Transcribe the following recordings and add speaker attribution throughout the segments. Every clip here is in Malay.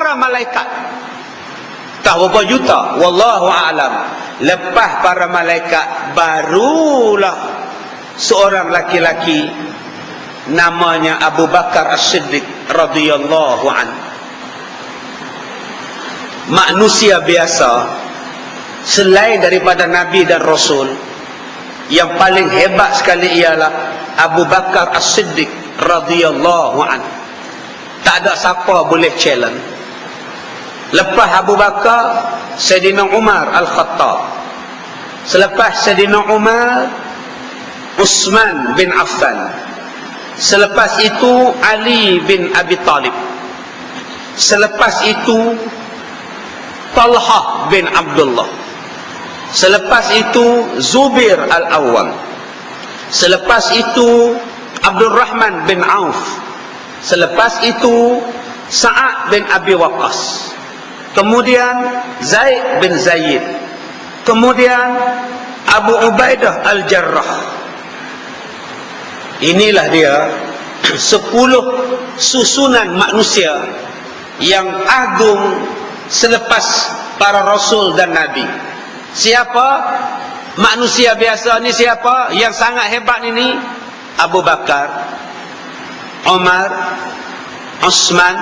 Speaker 1: para malaikat. Tahu berapa juta? Wallahu a'lam. Lepas para malaikat, barulah seorang laki-laki namanya Abu Bakar As-Siddiq radhiyallahu anhu. Manusia biasa selain daripada Nabi dan Rasul, yang paling hebat sekali ialah Abu Bakar As-Siddiq radhiyallahu anhu. Tak ada siapa boleh challenge. Lepas Abu Bakar, Sayyidina Umar Al-Khattab. Selepas Sayyidina Umar, Uthman bin Affan. Selepas itu Ali bin Abi Talib. Selepas itu Talha bin Abdullah. Selepas itu Zubair Al-Awwam. Selepas itu Abdul Rahman bin Auf. Selepas itu Sa'ad bin Abi Waqqas. Kemudian Zaid bin Zaid. Kemudian Abu Ubaidah Al-Jarrah. Inilah dia 10 susunan manusia yang agung selepas para Rasul dan Nabi. Siapa? Manusia biasa ni siapa? Yang sangat hebat ini? Abu Bakar, Umar, Uthman,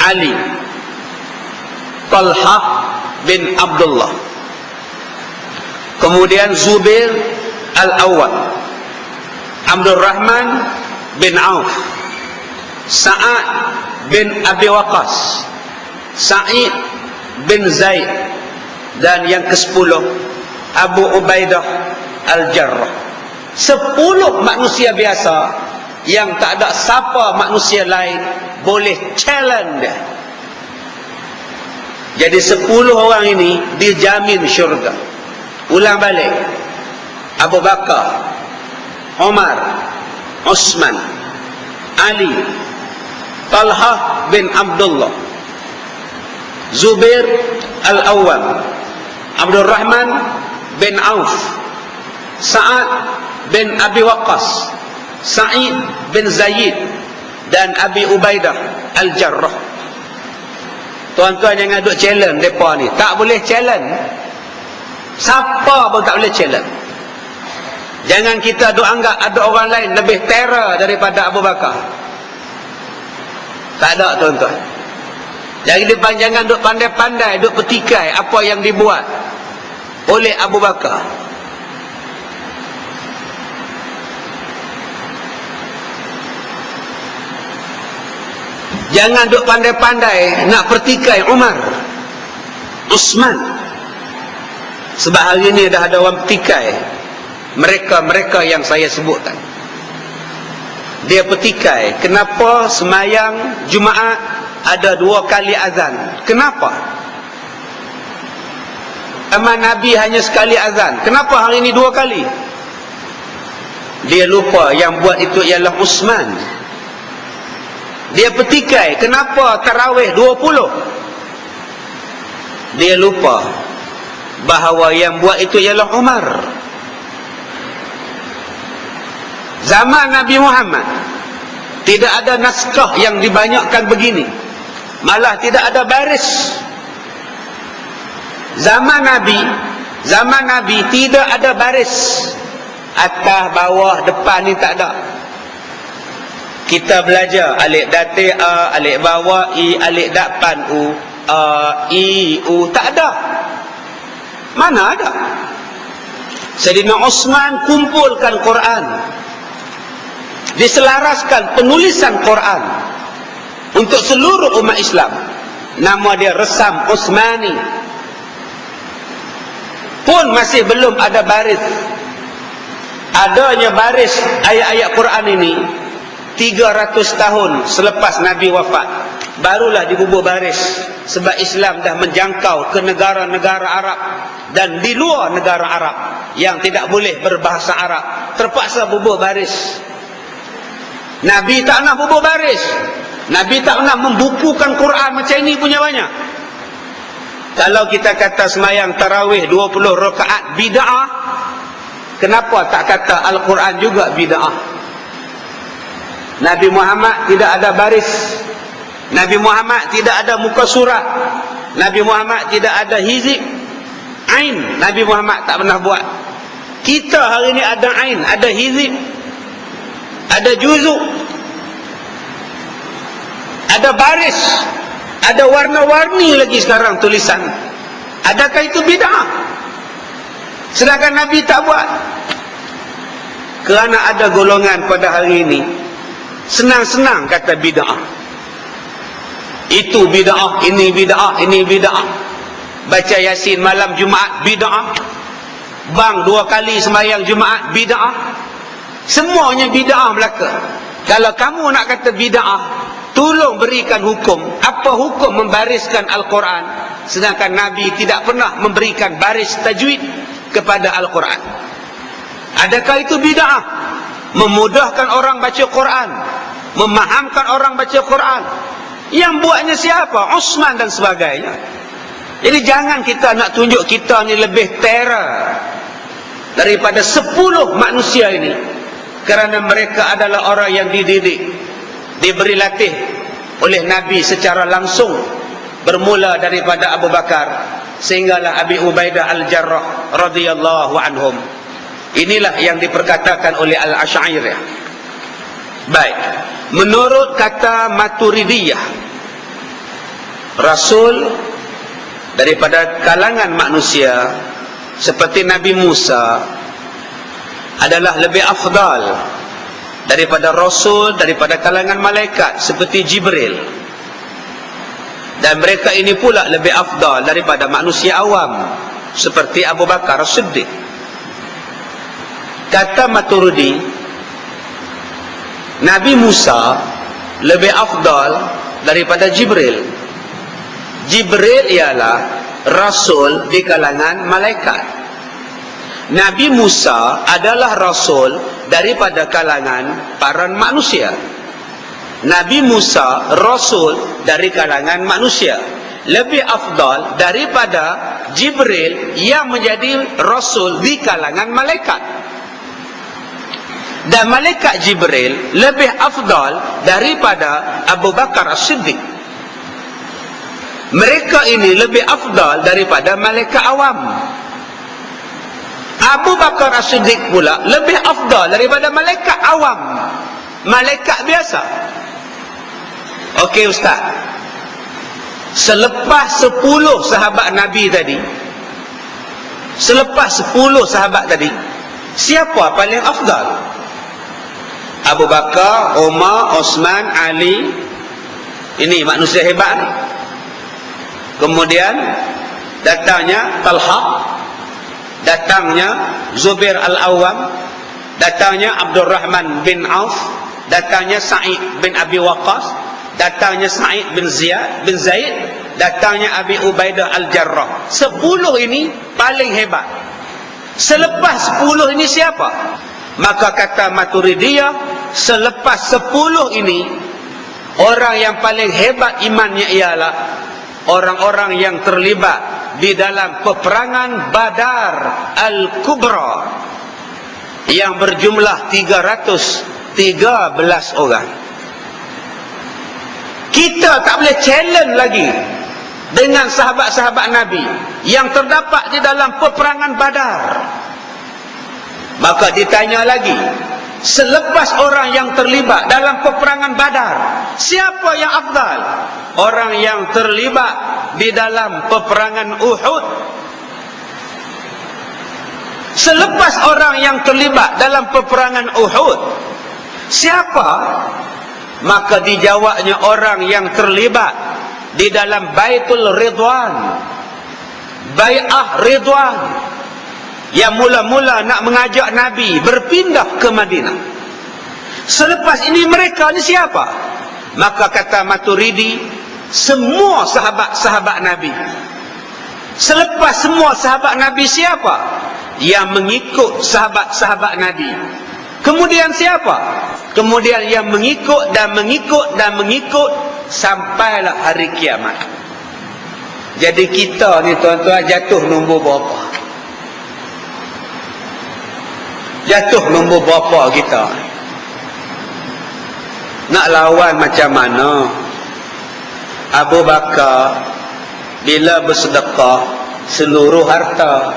Speaker 1: Ali, Talha bin Abdullah. Kemudian Zubair Al-Awwam, Abdul Rahman bin Auf, Sa'ad bin Abi Waqqas, Sa'id bin Zaid, dan yang ke-10 Abu Ubaidah Al-Jarrah. 10 manusia biasa yang tak ada siapa manusia lain boleh challenge dia. Jadi 10 orang ini dijamin syurga. Ulang balik. Abu Bakar, Umar, Uthman, Ali, Talha bin Abdullah, Zubair Al-Awwam, Abdul Rahman bin Auf, Sa'ad bin Abi Waqqas, Sa'id bin Zaid, dan Abi Ubaidah Al-Jarrah. Tuan-tuan jangan duk challenge mereka ni. Tak boleh challenge. Siapa pun tak boleh challenge. Jangan kita duk anggap ada orang lain lebih terror daripada Abu Bakar. Tak ada, tuan-tuan. Jadi jangan duk pandai-pandai, duk petikai apa yang dibuat oleh Abu Bakar. Jangan duk pandai-pandai nak pertikai Umar, Uthman. Sebab hari ini dah ada orang petikai mereka-mereka yang saya sebutkan. Dia petikai kenapa semayang Jumaat ada 2 kali azan. Kenapa? Zaman Nabi hanya sekali azan. Kenapa hari ini 2 kali? Dia lupa yang buat itu ialah Uthman. Dia petikai kenapa tarawih 20? Dia lupa bahawa yang buat itu ialah Umar. Zaman Nabi Muhammad tidak ada naskah yang dibanyakkan begini. Malah tidak ada baris. Zaman Nabi tidak ada baris. Atas, bawah, depan ni tak ada. Kita belajar alif datik a, alif bawah i, alif depan u, a, i, u, tak ada. Mana ada? Sayyidina Uthman kumpulkan Quran, diselaraskan penulisan Quran untuk seluruh umat Islam. Nama dia Resam Uthmani. Pun masih belum ada baris. Adanya baris ayat-ayat Quran ini 300 tahun selepas Nabi wafat, barulah dibubuh baris. Sebab Islam dah menjangkau ke negara-negara Arab dan di luar negara Arab yang tidak boleh berbahasa Arab, terpaksa bubuh baris. Nabi tak nak bubuh baris. Nabi tak nak membukukan Quran macam ini punya banyak. Kalau kita kata semayang tarawih 20 rakaat bid'ah, kenapa tak kata Al-Quran juga bid'ah? Nabi Muhammad tidak ada baris. Nabi Muhammad tidak ada muka surat. Nabi Muhammad tidak ada hizib. Ain Nabi Muhammad tak pernah buat. Kita hari ini ada ain, ada hizib, ada juzuk, ada baris, ada warna-warni lagi sekarang tulisan. Adakah itu bid'ah? Sedangkan Nabi tak buat. Kerana ada golongan pada hari ini senang-senang kata bid'ah. Itu bid'ah, ini bid'ah, ini bid'ah. Baca Yasin malam Jumaat bid'ah. Bang 2 kali sembahyang Jumaat bid'ah. Semuanya bid'ah belaka. Kalau kamu nak kata bid'ah, tolong berikan hukum. Apa hukum membariskan Al-Quran sedangkan Nabi tidak pernah memberikan baris tajwid kepada Al-Quran? Adakah itu bid'ah? Memudahkan orang baca Quran, memahamkan orang baca Quran. Yang buatnya siapa? Uthman dan sebagainya. Jadi jangan kita nak tunjuk kita ni lebih terror daripada 10 manusia ini, kerana mereka adalah orang yang dididik, diberi latih oleh Nabi secara langsung, bermula daripada Abu Bakar sehinggalah Abi Ubaidah Al-Jarrah radhiyallahu anhum. Inilah yang diperkatakan oleh Al-Asy'ariyah. Baik, menurut kata Maturidiyah, Rasul daripada kalangan manusia seperti Nabi Musa adalah lebih afdal daripada Rasul daripada kalangan malaikat seperti Jibril. Dan mereka ini pula lebih afdal daripada manusia awam seperti Abu Bakar As-Siddiq. Kata Maturidi, Nabi Musa lebih afdal daripada Jibril. Jibril ialah Rasul di kalangan malaikat. Nabi Musa adalah Rasul daripada kalangan para manusia. Nabi Musa Rasul dari kalangan manusia, lebih afdal daripada Jibril yang menjadi Rasul di kalangan malaikat. Dan malaikat Jibril lebih afdal daripada Abu Bakar As-Siddiq. Mereka ini lebih afdal daripada malaikat awam. Abu Bakar As-Siddiq pula lebih afdal daripada malaikat awam, malaikat biasa. Okey Ustaz, selepas 10 sahabat Nabi tadi, selepas 10 sahabat tadi, siapa paling afdal? Abu Bakar, Umar, Osman, Ali. Ini manusia hebat ni. Kemudian datangnya Talha, datangnya Zubair Al-Awwam, datangnya Abdurrahman bin Auf, datangnya Sa'id bin Abi Waqqas, datangnya Sa'id bin Zaid, datangnya Abi Ubaidah Al-Jarrah. 10 ini paling hebat. Selepas 10 ini siapa? Maka kata Maturidiyah, selepas 10 ini, orang yang paling hebat imannya ialah orang-orang yang terlibat di dalam peperangan Badar Al-Kubra yang berjumlah 313 orang. Kita tak boleh challenge lagi dengan sahabat-sahabat Nabi yang terdapat di dalam peperangan Badar. Maka ditanya lagi, selepas orang yang terlibat dalam peperangan Badar, siapa yang afdal? Orang yang terlibat di dalam peperangan Uhud. Selepas orang yang terlibat dalam peperangan Uhud, siapa? Maka dijawabnya orang yang terlibat di dalam Baitul Ridwan, Bai'ah Ridwan, yang mula-mula nak mengajak Nabi berpindah ke Madinah. Selepas ini mereka ni siapa? Maka kata Maturidi, semua sahabat-sahabat Nabi. Selepas semua sahabat Nabi siapa? Yang mengikut sahabat-sahabat Nabi. Kemudian siapa? Kemudian yang mengikut dan mengikut dan mengikut sampailah hari kiamat. Jadi kita ni tuan-tuan jatuh nombor berapa? Jatuh nombor berapa kita? Nak lawan macam mana? Abu Bakar bila bersedekah seluruh harta.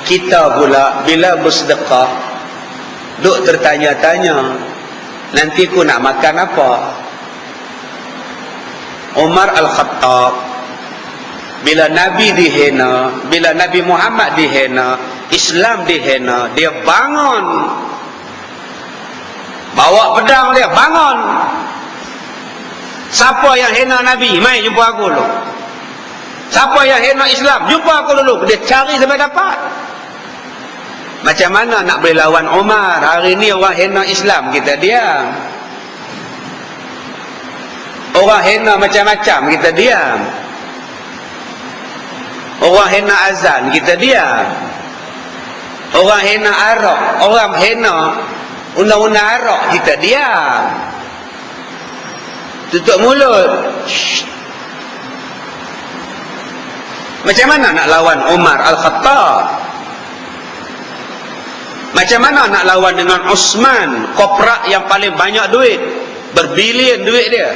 Speaker 1: Kita pula bila bersedekah duk tertanya-tanya, nanti ku nak makan apa? Umar Al-Khattab bila Nabi dihina, bila Nabi Muhammad dihina, Islam dihina, dia bangun, bawa pedang dia, bangun. Siapa yang hina Nabi? Mai jumpa aku dulu. Siapa yang hina Islam? Jumpa aku dulu. Dia cari sampai dapat. Macam mana nak boleh lawan Umar? Hari ni orang hina Islam, kita diam. Orang hina macam-macam, kita diam. Orang hina azan, kita diam. Orang hina arak, orang hina undang-undang arak, kita diam. Tutup mulut. Macam mana nak lawan Umar Al-Khattab? Macam mana nak lawan dengan Osman, koprak yang paling banyak duit, berbilion duit dia,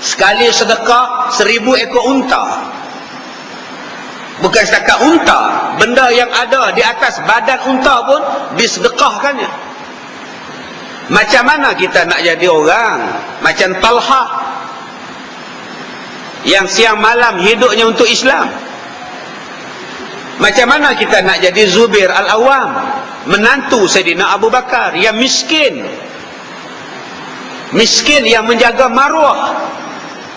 Speaker 1: sekali sedekah 1000 ekor unta. Bukan setakat unta, benda yang ada di atas badan unta pun disedekahkannya. Macam mana kita nak jadi orang macam Talha yang siang malam hidupnya untuk Islam? Macam mana kita nak jadi Zubair Al-Awwam, menantu Sayyidina Abu Bakar yang miskin, miskin yang menjaga maruah,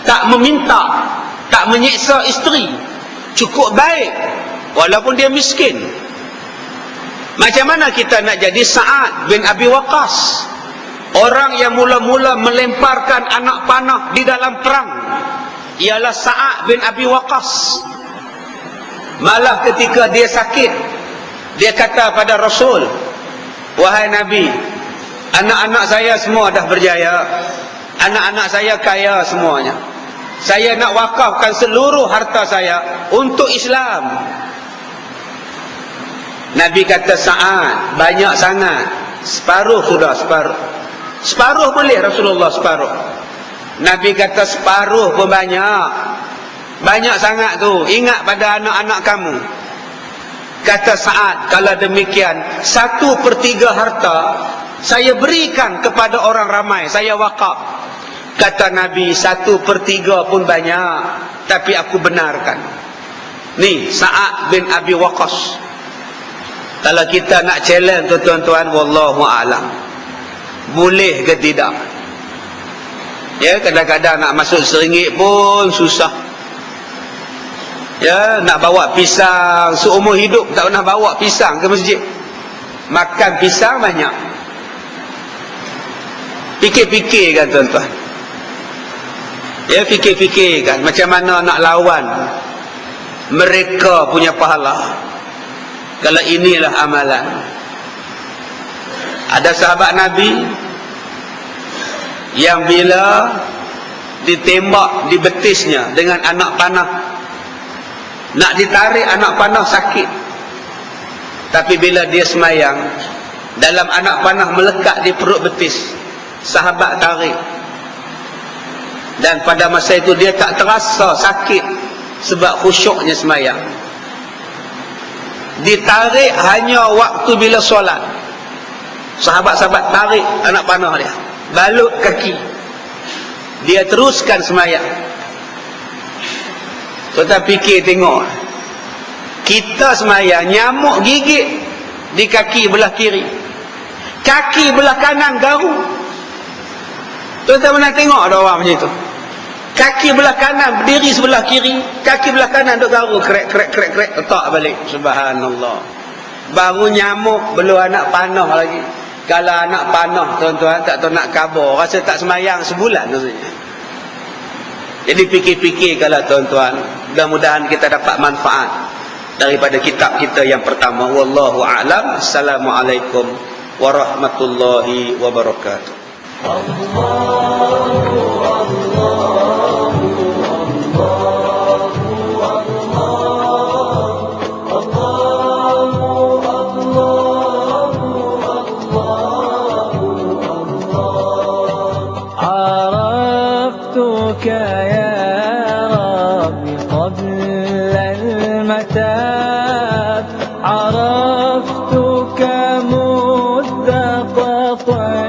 Speaker 1: tak meminta, tak menyiksa isteri, cukup baik walaupun dia miskin. Macam mana kita nak jadi Sa'ad bin Abi Waqqas, orang yang mula-mula melemparkan anak panah di dalam perang ialah Sa'ad bin Abi Waqqas. Malah ketika dia sakit, dia kata pada Rasul, wahai Nabi, anak-anak saya semua dah berjaya, anak-anak saya kaya semuanya, saya nak wakafkan seluruh harta saya untuk Islam. Nabi kata, Sa'ad, banyak sangat. Separuh sudah, separuh. Separuh boleh Rasulullah, separuh. Nabi kata separuh pun banyak. Banyak sangat tu. Ingat pada anak-anak kamu. Kata Sa'ad, kalau demikian 1/3 harta saya berikan kepada orang ramai, saya wakaf. Kata Nabi, 1/3 pun banyak, tapi aku benarkan. Ni Sa'ad bin Abi Waqqas. Kalau kita nak challenge tu tuan-tuan, wallahu a'lam, boleh ke tidak? Ya, kadang-kadang nak masuk RM1 pun susah. Ya, nak bawa pisang, seumur hidup tak pernah bawa pisang ke masjid. Makan pisang banyak. Fikir-fikirkan tuan-tuan. Ya, fikir-fikirkan macam mana nak lawan mereka punya pahala. Kalau inilah amalan. Ada sahabat Nabi yang bila ditembak di betisnya dengan anak panah, nak ditarik anak panah sakit, tapi bila dia semayang, dalam anak panah melekat di perut betis, sahabat tarik, dan pada masa itu dia tak terasa sakit sebab khusyuknya semayang. Ditarik hanya waktu bila solat, sahabat-sahabat tarik anak panah dia, balut kaki, dia teruskan semayang. Kita fikir tengok, kita semayang, nyamuk gigit di kaki belah kiri, kaki belah kanan garu. Kita pernah tengok ada orang macam itu, kaki belah kanan berdiri sebelah kiri, kaki belah kanan duk garu, krek letak balik. Subhanallah. Baru nyamuk, belum anak panah lagi. Kalau anak panah tuan-tuan tak tahu nak khabar, rasa tak semayang sebulan rasanya. Jadi fikir-fikir kalau tuan-tuan, mudah-mudahan kita dapat manfaat daripada kitab kita yang pertama. Wallahu a'lam. Assalamualaikum warahmatullahi wabarakatuh.
Speaker 2: عرفت يا ربي قبل المتاب عرفتك مذ قطع